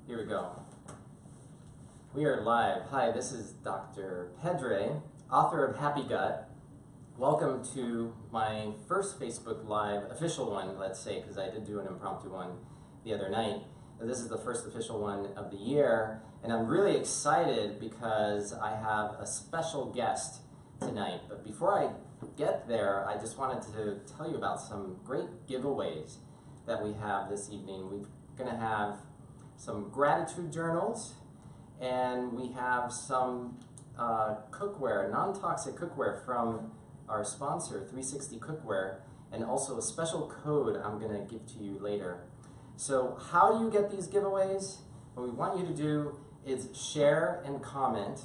Here we go. We are live. Hi, this is Dr. Pedre, author of Happy Gut. Welcome to my first Facebook Live, official one, let's say, because I did do an impromptu one the other night. This is the first official one of the year, and I'm really excited because I have a special guest tonight. But before I get there, I just wanted to tell you about some great giveaways that we have this evening. We're going to have some gratitude journals, and we have some cookware, non-toxic cookware from our sponsor, 360 Cookware, and also a special code I'm going to give to you later. So how do you get these giveaways? What we want you to do is share and comment,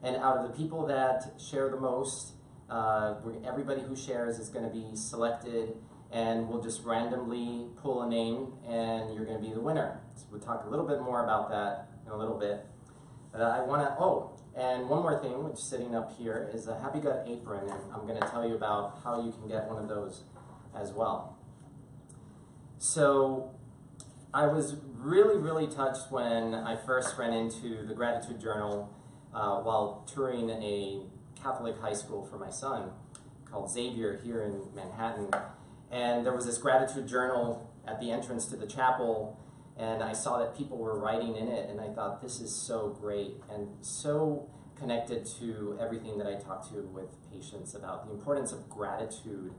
and out of the people that share the most, everybody who shares is going to be selected, and we'll just randomly pull a name, and you're going to be the winner. So we'll talk a little bit more about that in a little bit. And one more thing, which is sitting up here, is a Happy Gut apron, and I'm going to tell you about how you can get one of those as well. So I was really touched when I first ran into the Gratitude Journal while touring a Catholic high school for my son called Xavier here in Manhattan. And there was this Gratitude Journal at the entrance to the chapel, and I saw that people were writing in it, and I thought, this is so great and so connected to everything that I talk to with patients about, the importance of gratitude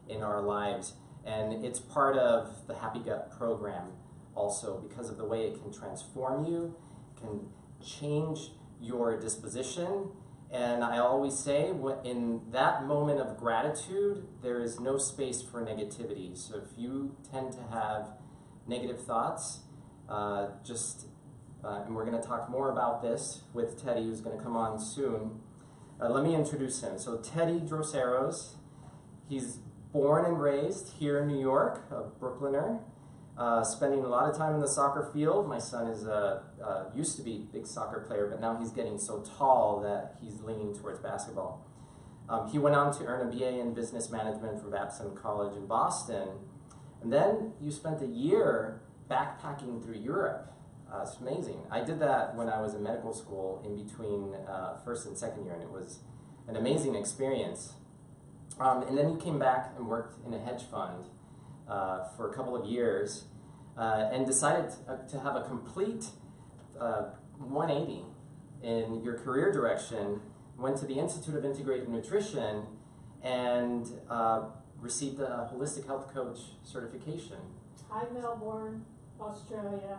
in our lives. And it's part of the Happy Gut program also because of the way it can transform you, can change your disposition. And I always say, in that moment of gratitude, there is no space for negativity. So if you tend to have negative thoughts, and we're going to talk more about this with Teddy, who's going to come on soon. Let me introduce him. So Teddy Droseros, he's born and raised here in New York, a Brooklyner, spending a lot of time in the soccer field. My son is used to be a big soccer player, but now he's getting so tall that he's leaning towards basketball. He went on to earn a BA in Business Management from Babson College in Boston. And then you spent a year backpacking through Europe. It's amazing. I did that when I was in medical school in between first and second year, and it was an amazing experience. And then you came back and worked in a hedge fund for a couple of years and decided to have a complete 180 in your career direction, went to the Institute of Integrative Nutrition and received a Holistic Health Coach certification. Hi, Melbourne, Australia.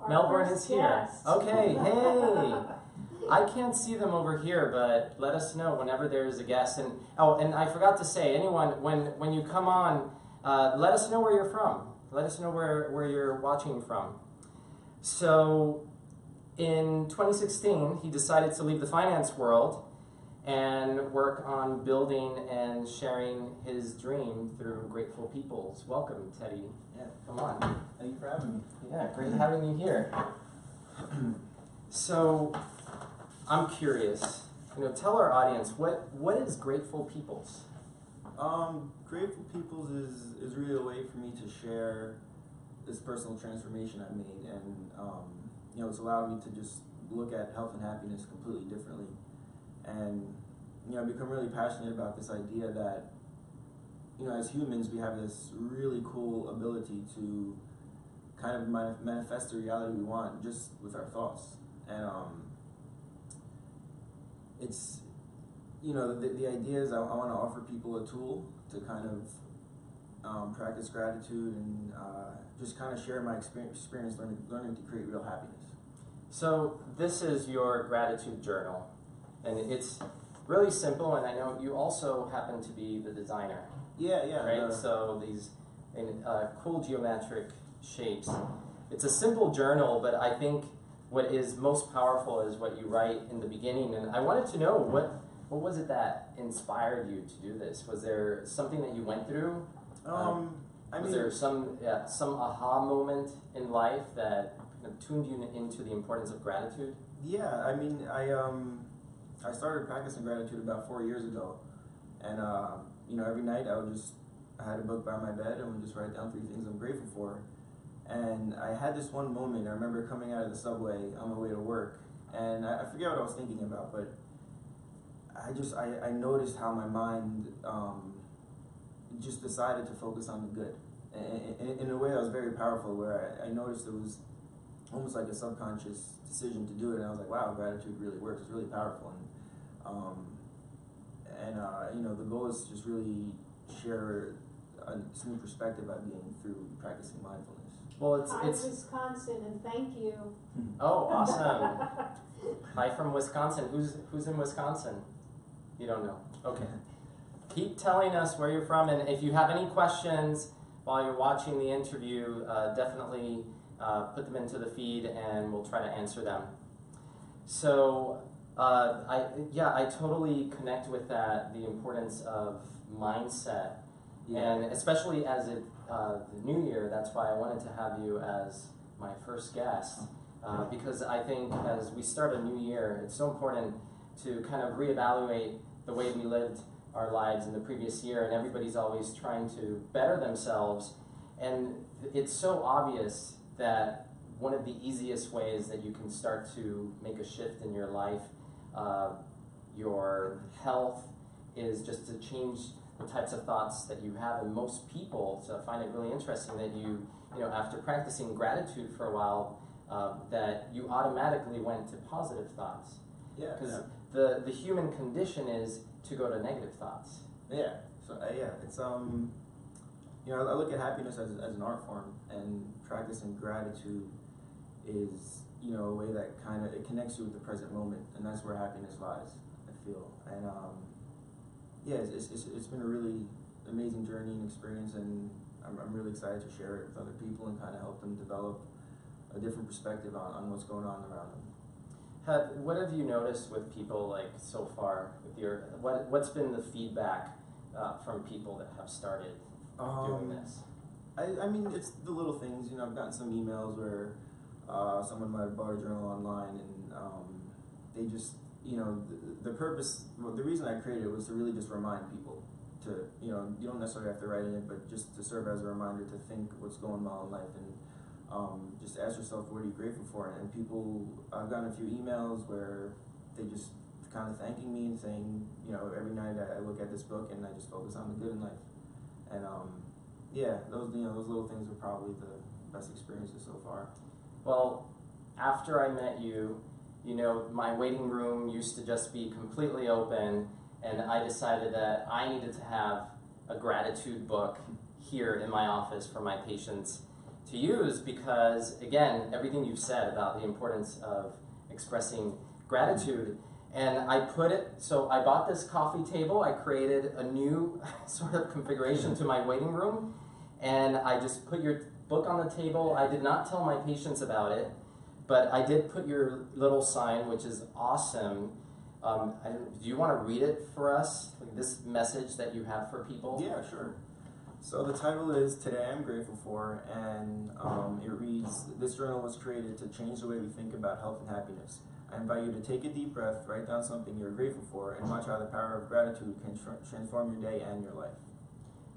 Melbourne is here. Guest. Okay, hey. I can't see them over here, but let us know whenever there is a guest. And oh, and I forgot to say, anyone, when you come on, let us know where you're from. Let us know where you're watching from. So in 2016, he decided to leave the finance world and work on building and sharing his dream through grateful peoples. Welcome, Teddy. Yeah. Come on. Thank you for having me. Yeah, great having you here. So, I'm curious. Tell our audience what is Grateful Peoples? Grateful Peoples is really a way for me to share this personal transformation I made, and it's allowed me to just look at health and happiness completely differently. And I've become really passionate about this idea that as humans we have this really cool ability to kind of manifest the reality we want just with our thoughts. And it's the idea is I want to offer people a tool to kind of practice gratitude and just kind of share my experience learning to create real happiness. So this is your gratitude journal, and it's really simple, and I know you also happen to be the designer. Yeah. Right? So these cool geometric shapes. It's a simple journal, but I think what is most powerful is what you write in the beginning. And I wanted to know, what was it that inspired you to do this? Was there something that you went through? Was there some aha moment in life that kind of tuned you into the importance of gratitude? Yeah, I started practicing gratitude about 4 years ago, and every night I had a book by my bed and would just write down 3 things I'm grateful for. And I had this one moment. I remember coming out of the subway on my way to work, and I forget what I was thinking about, but I noticed how my mind just decided to focus on the good. In a way that was very powerful, where I noticed it was almost like a subconscious decision to do it, and I was like, wow, gratitude really works. It's really powerful. And the goal is to just really share a new perspective I've gained through practicing mindfulness. Well, Hi, it's Wisconsin, and thank you. oh, awesome. Hi from Wisconsin. Who's in Wisconsin? You don't know. Okay. Keep telling us where you're from, and if you have any questions while you're watching the interview, definitely put them into the feed, and we'll try to answer them. So, I totally connect with that. The importance of mindset, and especially as the new year. That's why I wanted to have you as my first guest, because I think as we start a new year, it's so important to kind of reevaluate the way we lived our lives in the previous year, and everybody's always trying to better themselves, and it's so obvious that one of the easiest ways that you can start to make a shift in your life, your health, is just to change the types of thoughts that you have. And most people, so I find it really interesting that you after practicing gratitude for a while, that you automatically went to positive thoughts. Yeah. Because the human condition is to go to negative thoughts. Yeah. So it's I look at happiness as an art form, and practicing gratitude is a way that it connects you with the present moment, and that's where happiness lies, I feel. And it's been a really amazing journey and experience, and I'm really excited to share it with other people and kind of help them develop a different perspective on what's going on around them. What have you noticed with people, like, so far with what's been the feedback from people that have started doing this? I mean, it's the little things. I've gotten some emails where someone might have bought a journal online, and they just, the purpose, the reason I created it was to really just remind people to, you don't necessarily have to write in it, but just to serve as a reminder to think what's going well in life, and just ask yourself, what are you grateful for? And people, I've gotten a few emails where they just kind of thanking me and saying, every night I look at this book and I just focus on the good in life. And those little things are probably the best experiences so far. Well, after I met you, my waiting room used to just be completely open, and I decided that I needed to have a gratitude book here in my office for my patients to use, because, again, everything you've said about the importance of expressing gratitude. And I bought this coffee table. I created a new sort of configuration to my waiting room, and I just put your book on the table. I did not tell my patients about it, but I did put your little sign, which is awesome. Do you want to read it for us, like this message that you have for people? Yeah, sure. So the title is Today I'm Grateful For, and it reads, this journal was created to change the way we think about health and happiness. I invite you to take a deep breath, write down something you're grateful for, and watch how the power of gratitude can transform your day and your life.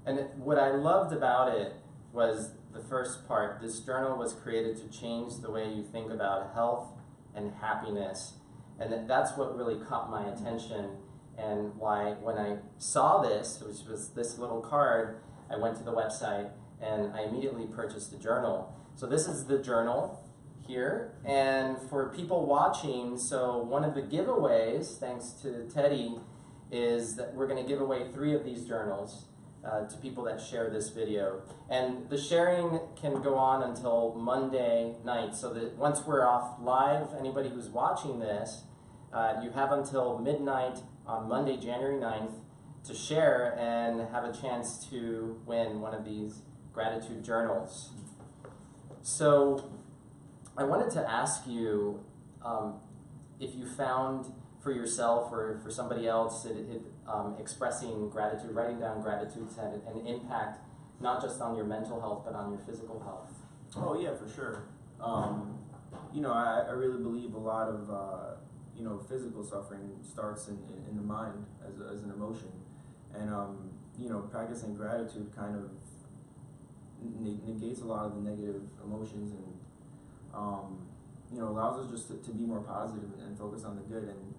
And what I loved about it was the first part. This journal was created to change the way you think about health and happiness. And that's what really caught my attention, and why when I saw this, which was this little card, I went to the website and I immediately purchased a journal. So this is the journal here, and for people watching, so one of the giveaways, thanks to Teddy, is that we're going to give away 3 of these journals to people that share this video. And the sharing can go on until Monday night, so that once we're off live, anybody who's watching this, you have until midnight on Monday, January 9th, to share and have a chance to win one of these gratitude journals. So I wanted to ask you if you found for yourself or for somebody else expressing gratitude, writing down gratitudes had an impact not just on your mental health but on your physical health. Oh yeah, for sure. I really believe a lot of physical suffering starts in the mind as an emotion, and practicing gratitude kind of negates a lot of the negative emotions and allows us just to be more positive and focus on the good. And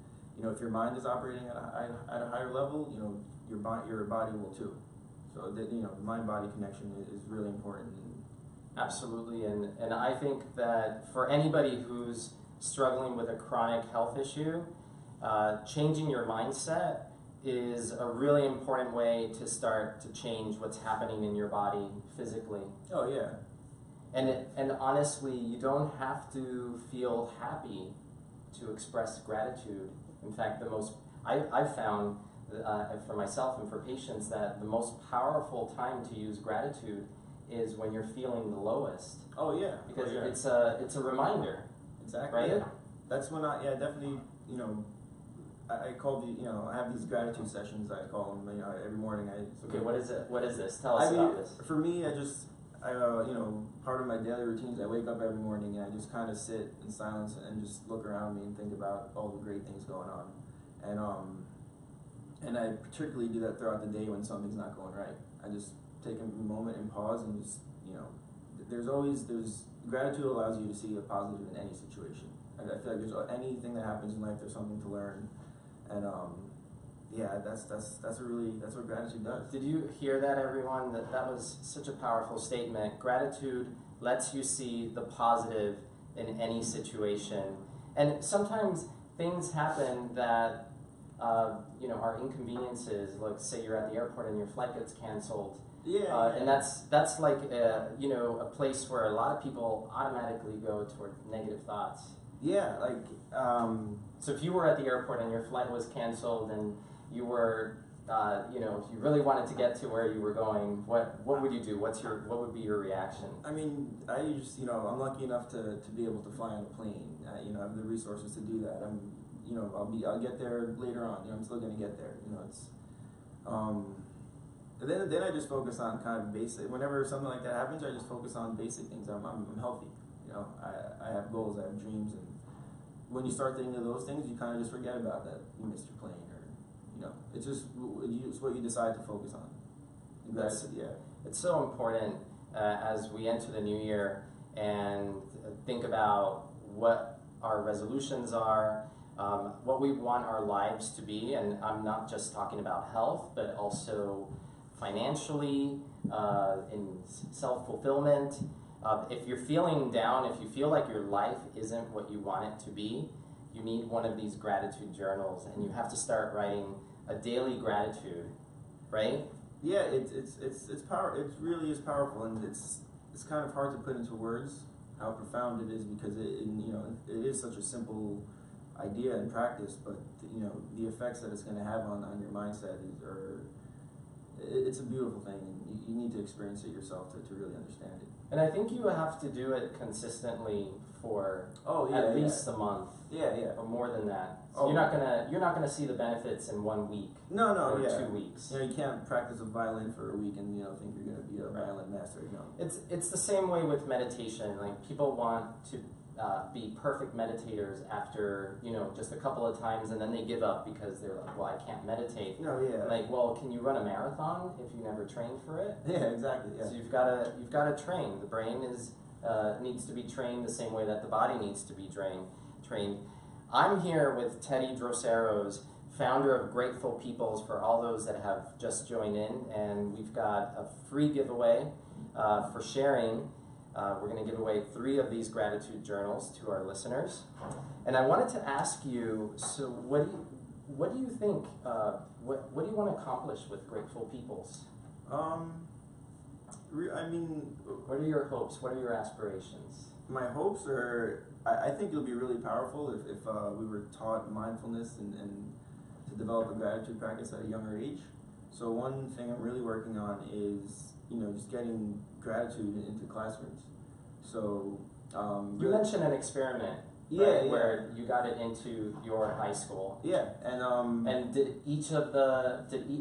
if your mind is operating at a higher level, your body will too. So that the mind-body connection is really important. Absolutely, and I think that for anybody who's struggling with a chronic health issue, changing your mindset is a really important way to start to change what's happening in your body physically. Oh yeah. And honestly, you don't have to feel happy to express gratitude. In fact, I've found for myself and for patients that the most powerful time to use gratitude is when you're feeling the lowest. Oh yeah. Because yeah. it's a reminder. Exactly. Right? Yeah. That's when definitely, I call I have these gratitude sessions, I call them, every morning. Okay, what is it? What is this? Tell us about this. For me, part of my daily routines, I wake up every morning and I just kind of sit in silence and just look around me and think about all the great things going on. And I particularly do that throughout the day when something's not going right. I just take a moment and pause and just, there's gratitude allows you to see the positive in any situation. I feel like there's anything that happens in life, there's something to learn. And that's what gratitude does. Did you hear that, everyone? That was such a powerful statement. Gratitude lets you see the positive in any situation. And sometimes things happen that are inconveniences. Like say you're at the airport and your flight gets canceled. Yeah. And that's like a place where a lot of people automatically go toward negative thoughts. Yeah, So if you were at the airport and your flight was canceled and you were, if you really wanted to get to where you were going, what would you do? What would be your reaction? I mean, I just, I'm lucky enough to be able to fly on a plane. I have the resources to do that. I'll get there later on. I'm still gonna get there. Then I just focus on kind of basic. Whenever something like that happens, I just focus on basic things. I'm healthy. I have goals. I have dreams, and when you start thinking of those things, you kind of just forget about that. You missed your plane, or it's just it's what you decide to focus on. It's so important as we enter the new year and think about what our resolutions are, what we want our lives to be, and I'm not just talking about health, but also financially, in self-fulfillment. If you're feeling down, if you feel like your life isn't what you want it to be, you need one of these gratitude journals, and you have to start writing a daily gratitude, right? Yeah, it's power. It really is powerful, and it's kind of hard to put into words how profound it is because it is such a simple idea and practice, but the effects that it's going to have on your mindset it's a beautiful thing, and you need to experience it yourself to really understand it. And I think you have to do it consistently for at least a month. Yeah, yeah. Or more than that. So you're not gonna see the benefits in 1 week. No, or yeah. 2 weeks. You can't practice a violin for a week and think you're gonna be a violin master. It's the same way with meditation. Like people want to be perfect meditators after just a couple of times, and then they give up because they're like, well, I can't meditate. No, yeah. Like, well, can you run a marathon if you never trained for it? Yeah, exactly. Yeah. So you've got to train. The brain needs to be trained the same way that the body needs to be trained. I'm here with Teddy Droseros, founder of Grateful Peoples, for all those that have just joined in, and we've got a free giveaway for sharing. We're going to give away 3 of these gratitude journals to our listeners. And I wanted to ask you, so what do you think, what do you want to accomplish with Grateful Peoples? What are your hopes? What are your aspirations? My hopes are, I think it'll be really powerful if we were taught mindfulness and to develop a gratitude practice at a younger age. So one thing I'm really working on is, just getting gratitude into classrooms. So, you mentioned an experiment, right, where you got it into your high school. Yeah, and did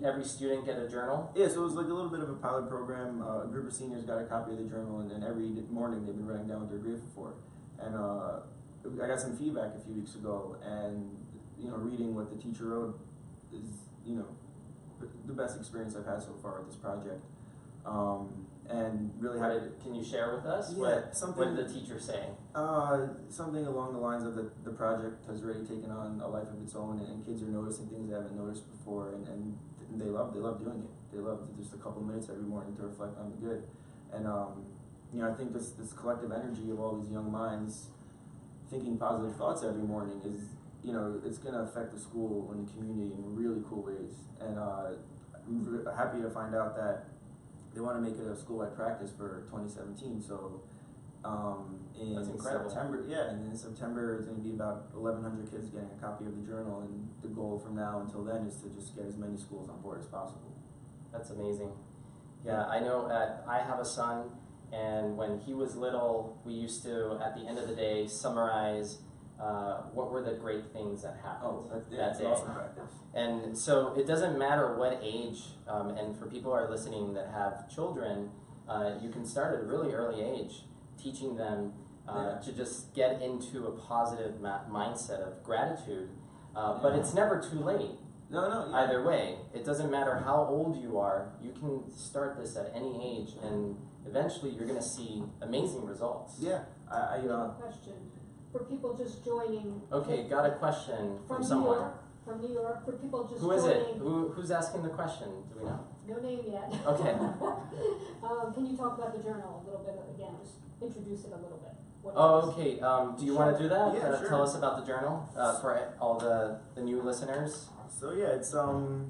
every student get a journal? Yeah, so it was like a little bit of a pilot program. A group of seniors got a copy of the journal, and every morning they've been writing down what they're grateful for. And I got some feedback a few weeks ago, and reading what the teacher wrote is the best experience I've had so far with this project. and really What have can you share with us? Yeah, what did the teacher say? something along the lines of the project has already taken on a life of its own, and kids are noticing things they haven't noticed before, and they love doing it. They love just a couple minutes every morning to reflect on the good, and I think this collective energy of all these young minds thinking positive thoughts every morning is, it's going to affect the school and the community in really cool ways, and I'm happy to find out that they want to make it a school-wide practice for 2017. So in That's incredible. September, and in September it's going to be about 1,100 kids getting a copy of the journal, and the goal from now until then is to just get as many schools on board as possible. That's amazing. Yeah, I know I have a son, and when he was little, we used to, at the end of the day, summarize what were the great things that happened that day. Awesome practice. And so it doesn't matter what age, and for people who are listening that have children, you can start at a really early age, teaching them to just get into a positive mindset of gratitude. But it's never too late. No. Either way, it doesn't matter how old you are, you can start this at any age, and eventually you're going to see amazing results. Yeah, I have a question for people just joining. Okay, got a question from New someone. York, from New York, for people just Who is joining. it? Who's asking the question? Do we know? No name yet. Okay. Can you talk about the journal a little bit again? Just introduce it a little bit. What it is. Oh, okay. Do you want to do that? Yeah, sure. Tell us about the journal for all the new listeners. So yeah, it's So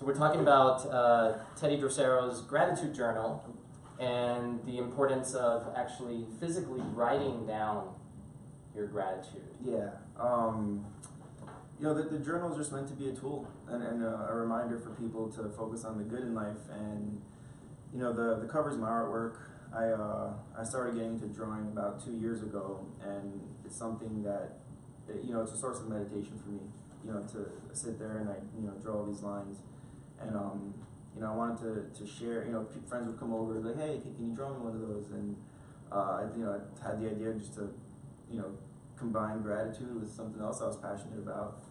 we're talking about Teddy Droseros' gratitude journal and the importance of actually physically writing down your gratitude. Yeah. The journal is just meant to be a tool and a reminder for people to focus on the good in life. And, the cover's my artwork. I started getting into drawing about 2 years ago, and it's something that, it's a source of meditation for me, to sit there and I, draw all these lines. And, I wanted to share, friends would come over, like, hey, can you draw me one of those? And, I had the idea just to, combine gratitude with something else I was passionate about.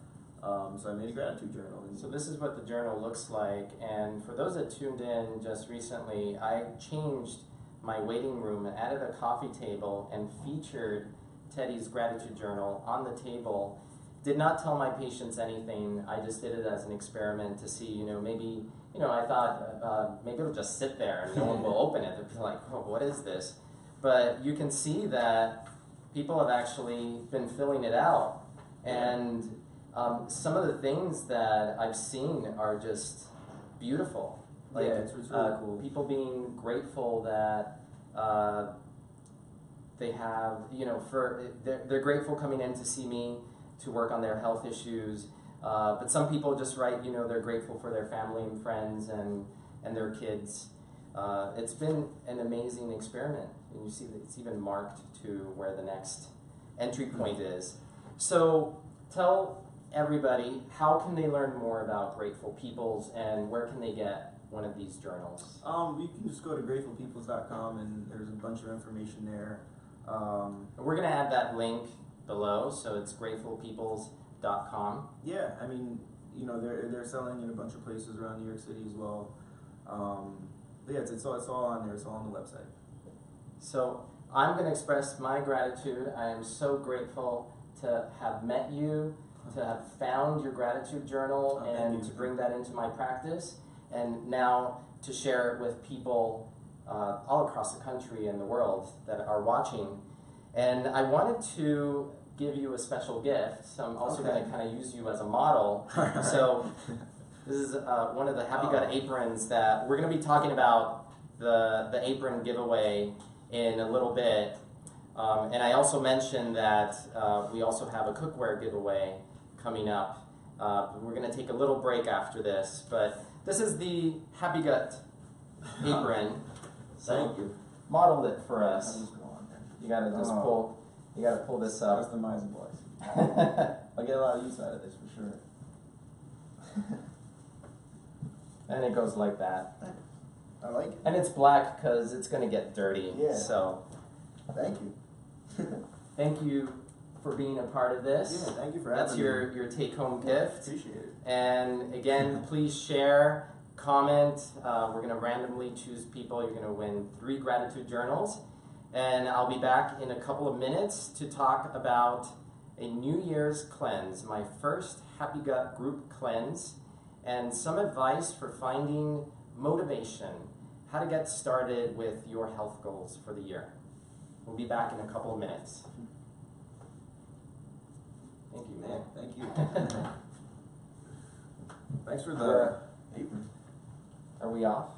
So I made a gratitude journal. So this is what the journal looks like, and for those that tuned in just recently, I changed my waiting room and added a coffee table and featured Teddy's gratitude journal on the table. Did not tell my patients anything. I just did it as an experiment to see, maybe, I thought maybe it'll just sit there and no one will open it. They'll be like, oh, what is this? But you can see that people have actually been filling it out. And some of the things that I've seen are just beautiful. Like, it's really cool. People being grateful that they have, they're grateful coming in to see me to work on their health issues. But some people just write, they're grateful for their family and friends and their kids. It's been an amazing experiment. And you see that it's even marked to where the next entry point is. So tell everybody, how can they learn more about Grateful Peoples, and where can they get one of these journals? You can just go to gratefulpeoples.com, and there's a bunch of information there. We're going to add that link below, so it's gratefulpeoples.com. Yeah, I mean, they're selling in a bunch of places around New York City as well. But yeah, it's all on there. It's all on the website. So I'm going to express my gratitude. I am so grateful to have met you, to have found your gratitude journal, and to bring that into my practice, and now to share it with people all across the country and the world that are watching. And I wanted to give you a special gift, so I'm also going to kind of use you as a model. So this is one of the Happy Gut aprons that we're going to be talking about the apron giveaway in a little bit. And I also mentioned that we also have a cookware giveaway coming up. We're going to take a little break after this, but this is the Happy Gut apron. So Thank you. Model it for us. You got to just pull. You got to pull this up. Customizable. I'll get a lot of use out of this for sure. And it goes like that. I like it. And it's black because it's going to get dirty. Yeah. So Thank you. thank you for being a part of this. Yeah, thank you for having That's me. your take-home gift. Appreciate it. And again, please share, comment. We're going to randomly choose people. You're going to win 3 gratitude journals. And I'll be back in a couple of minutes to talk about a New Year's cleanse, my first Happy Gut group cleanse, and some advice for finding motivation, how to get started with your health goals for the year. We'll be back in a couple of minutes. Thank you, man. Thank you. Thanks for the apron. Are we off?